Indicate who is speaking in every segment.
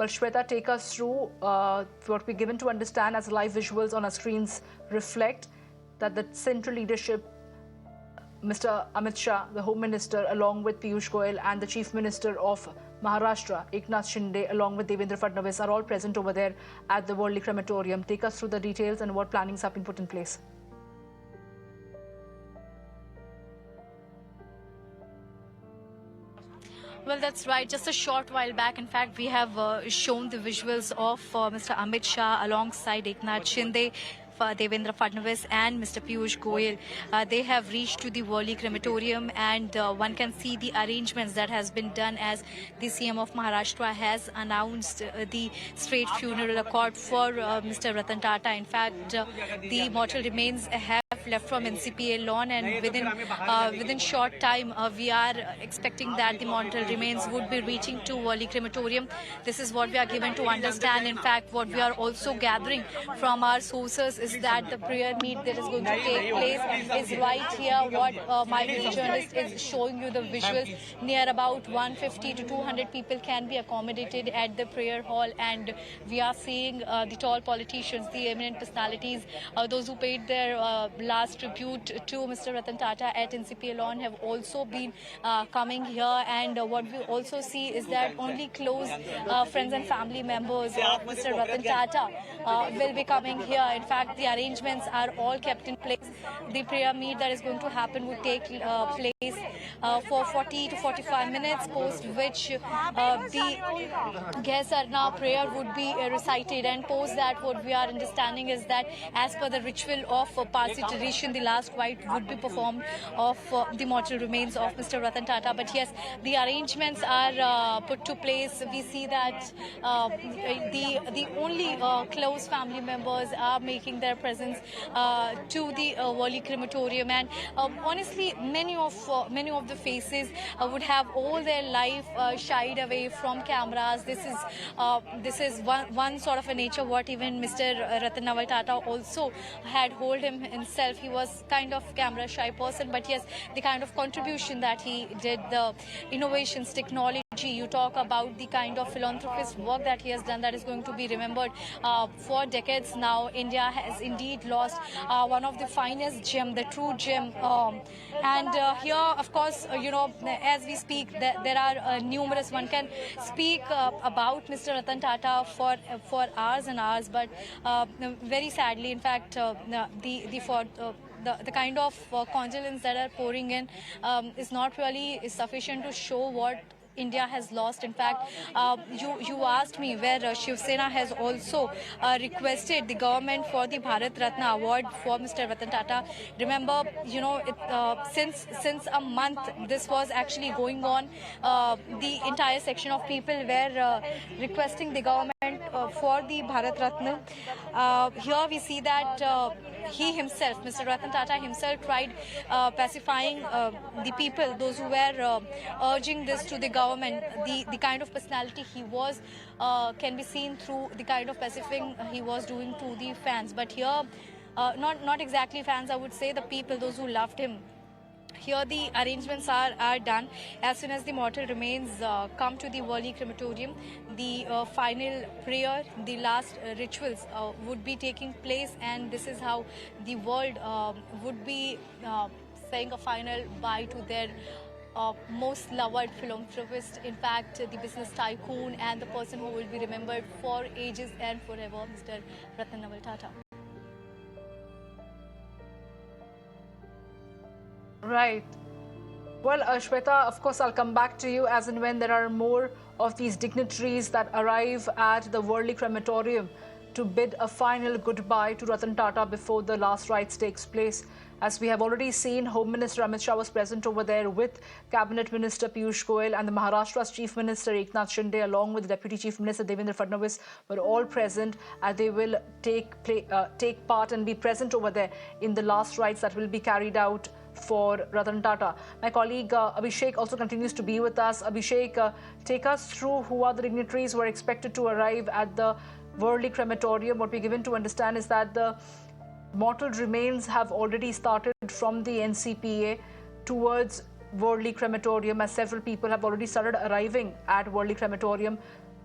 Speaker 1: Well, Shweta, take us through what we're given to understand as live visuals on our screens reflect that the central leadership, Mr. Amit Shah, the Home Minister, along with Piyush Goyal, and the Chief Minister of Maharashtra, Eknath Shinde, along with Devendra Fadnavis, are all present over there at the Worli crematorium. Take us through the details and what plannings have been put in place.
Speaker 2: Well, that's right. Just a short while back, in fact, we have shown the visuals of Mr. Amit Shah alongside Eknath Shinde, Devendra Fadnavis and Mr. Piyush Goyal. They have reached to the Worli crematorium, and one can see the arrangements that has been done as the CM of Maharashtra has announced the straight funeral accord for Mr. Ratan Tata. In fact, the mortal remains have left from NCPA lawn, and within short time we are expecting that the mortal remains would be reaching to Worli crematorium. This is what we are given to understand. In fact, what we are also gathering from our sources is that the prayer meet that is going to take place is right here. What my video journalist is showing you the visuals. Near about 150 to 200 people can be accommodated at the prayer hall, and we are seeing the tall politicians, the eminent personalities, those who paid their last tribute to Mr. Ratan Tata at NCPA lawn have also been coming here. And what we also see is that only close friends and family members of Mr. Ratan Tata will be coming here. In fact, the arrangements are all kept in place. The prayer meet that is going to happen would take place for 40 to 45 minutes, post which the guests are now prayer would be recited, and post that what we are understanding is that as per the ritual of Parsi tradition, the last rite would be performed of the mortal remains of Mr. Ratan Tata. But yes, the arrangements are put to place. We see that the only close family members are making their presence to the Worli crematorium, and honestly, many of the faces would have all their life shied away from cameras. This is one sort of a nature what even Mr. Ratan Tata also had hold himself. He was kind of camera shy person, but yes, the kind of contribution that he did, the innovations, technology, you talk about the kind of philanthropist work that he has done, that is going to be remembered for decades now. India has indeed lost one of the finest gem, the true gem. And here, of course, as we speak, there are numerous. One can speak about Mr. Ratan Tata for hours and hours, but very sadly, in fact, the kind of condolence that are pouring in is not really sufficient to show what India has lost. In fact, you asked me where Shiv Sena has also requested the government for the Bharat Ratna award for Mr. Ratan Tata. Remember, since a month this was actually going on, the entire section of people were requesting the government for the Bharat Ratna. Here we see that he himself, Mr. Ratan Tata himself, tried pacifying the people, those who were urging this to the government. The kind of personality he was can be seen through the kind of pacifying he was doing to the fans. But here, not exactly fans, I would say the people, those who loved him. Here the arrangements are done. As soon as the mortal remains come to the Worli crematorium, the final prayer, the last rituals would be taking place, and this is how the world would be saying a final bye to their most loved philanthropist, in fact, the business tycoon and the person who will be remembered for ages and forever, Mr. Ratan Tata.
Speaker 1: Right. Well, Shweta, of course, I'll come back to you as and when there are more of these dignitaries that arrive at the Worli crematorium to bid a final goodbye to Ratan Tata before the last rites takes place. As we have already seen, Home Minister Amit Shah was present over there with Cabinet Minister Piyush Goyal, and the Maharashtra's Chief Minister Eknath Shinde, along with the Deputy Chief Minister Devendra Fadnavis, were all present, and they will take part and be present over there in the last rites that will be carried out for Ratan Tata. My colleague Abhishek also continues to be with us. Abhishek, take us through who are the dignitaries who are expected to arrive at the Worli crematorium. What we're given to understand is that the mortal remains have already started from the NCPA towards Worli crematorium, as several people have already started arriving at Worli crematorium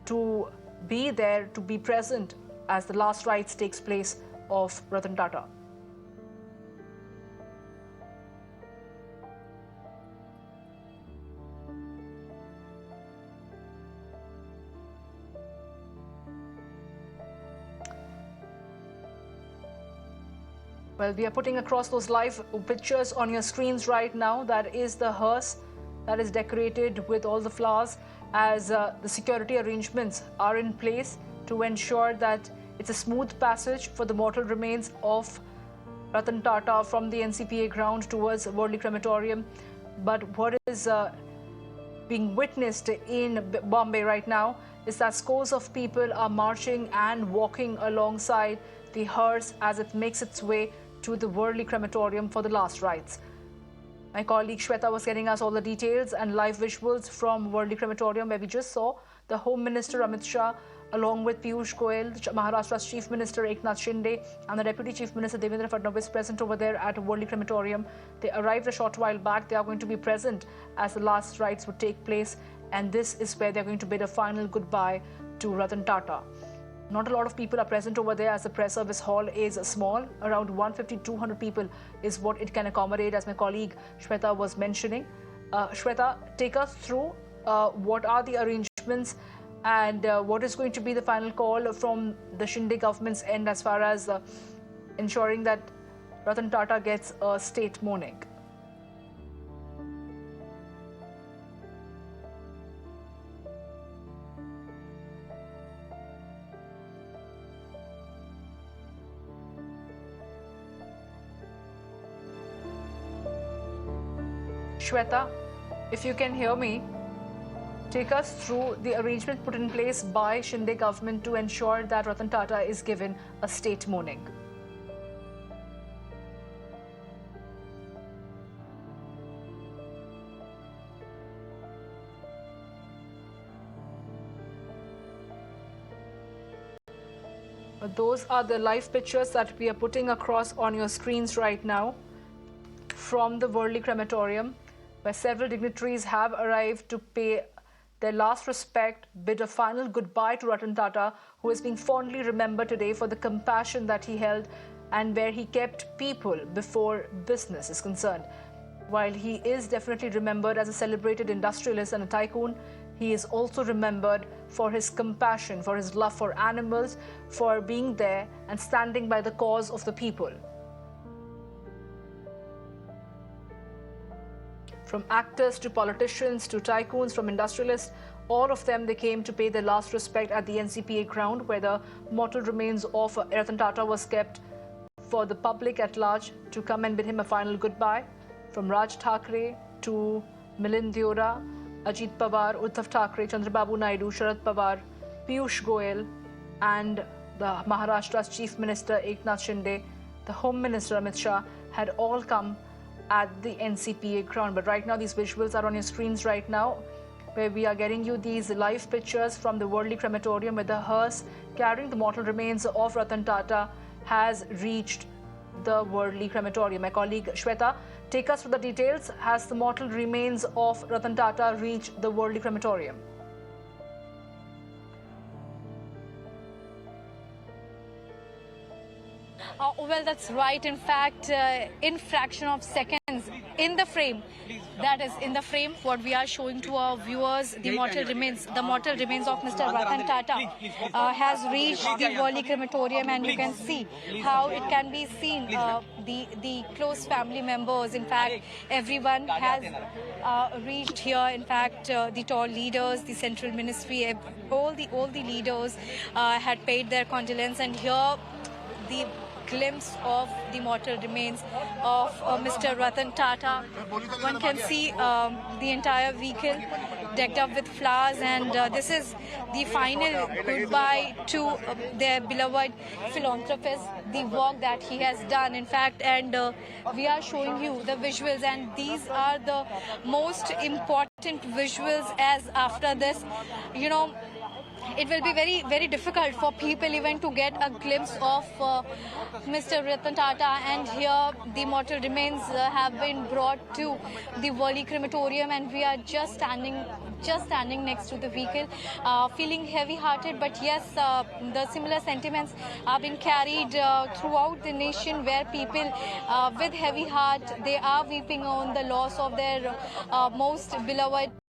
Speaker 1: to be there, to be present as the last rites takes place of Ratan Tata. Well, we are putting across those live pictures on your screens right now. That is the hearse that is decorated with all the flowers, as the security arrangements are in place to ensure that it's a smooth passage for the mortal remains of Ratan Tata from the NCPA ground towards Worli crematorium. But what is being witnessed in Bombay right now is that scores of people are marching and walking alongside the hearse as it makes its way to the Worli crematorium for the last rites. My colleague Shweta was getting us all the details and live visuals from Worli crematorium, where we just saw the Home Minister Amit Shah along with Piyush Goyal, Maharashtra's Chief Minister Eknath Shinde and the Deputy Chief Minister Devendra Fadnavis present over there at Worli crematorium. They arrived a short while back. They are going to be present as the last rites would take place, and this is where they're going to bid a final goodbye to Ratan Tata. Not a lot of people are present over there as the press service hall is small. Around 150-200 people is what it can accommodate, as my colleague Shweta was mentioning. Shweta, take us through what are the arrangements and what is going to be the final call from the Shinde government's end as far as ensuring that Ratan Tata gets a state mourning. Shweta, if you can hear me, take us through the arrangement put in place by Shinde government to ensure that Ratan Tata is given a state mourning. Those are the live pictures that we are putting across on your screens right now from the Worli crematorium, where several dignitaries have arrived to pay their last respect, bid a final goodbye to Ratan Tata, who is being fondly remembered today for the compassion that he held and where he kept people before business is concerned. While he is definitely remembered as a celebrated industrialist and a tycoon, he is also remembered for his compassion, for his love for animals, for being there and standing by the cause of the people. From actors to politicians to tycoons, from industrialists, all of them, they came to pay their last respect at the NCPA ground, where the mortal remains of Ratan Tata was kept for the public at large to come and bid him a final goodbye. From Raj Thackeray to Milind Deora, Ajit Pawar, Uddhav Thackeray, Chandrababu Naidu, Sharad Pawar, Piyush Goyal, and the Maharashtra's Chief Minister Eknath Shinde, the Home Minister Amit Shah, had all come at the NCPA ground. But right now, these visuals are on your screens right now, where we are getting you these live pictures from the Worli crematorium, where the hearse carrying the mortal remains of Ratan Tata has reached the Worli crematorium. My colleague Shweta, take us through the details. Has the mortal remains of Ratan Tata reached the Worli crematorium?
Speaker 2: Well, that's right. In fact, in fraction of seconds, in the frame, that is in the frame, what we are showing to our viewers, the mortal remains of Mr. Ratan Tata has reached the Worli crematorium, and you can see how it can be seen. The close family members, in fact, everyone has reached here. In fact, the tall leaders, the central ministry, all the leaders had paid their condolence, and here the glimpse of the mortal remains of Mr. Ratan Tata. One can see the entire vehicle decked up with flowers, and this is the final goodbye to their beloved philanthropist, the work that he has done, in fact. And we are showing you the visuals, and these are the most important visuals, as after this, you know, it will be very, very difficult for people even to get a glimpse of Mr. Ratan Tata. And here the mortal remains have been brought to the Worli crematorium, and we are just standing just standing next to the vehicle, feeling heavy-hearted. But yes, the similar sentiments are being carried throughout the nation, where people with heavy heart, they are weeping on the loss of their most beloved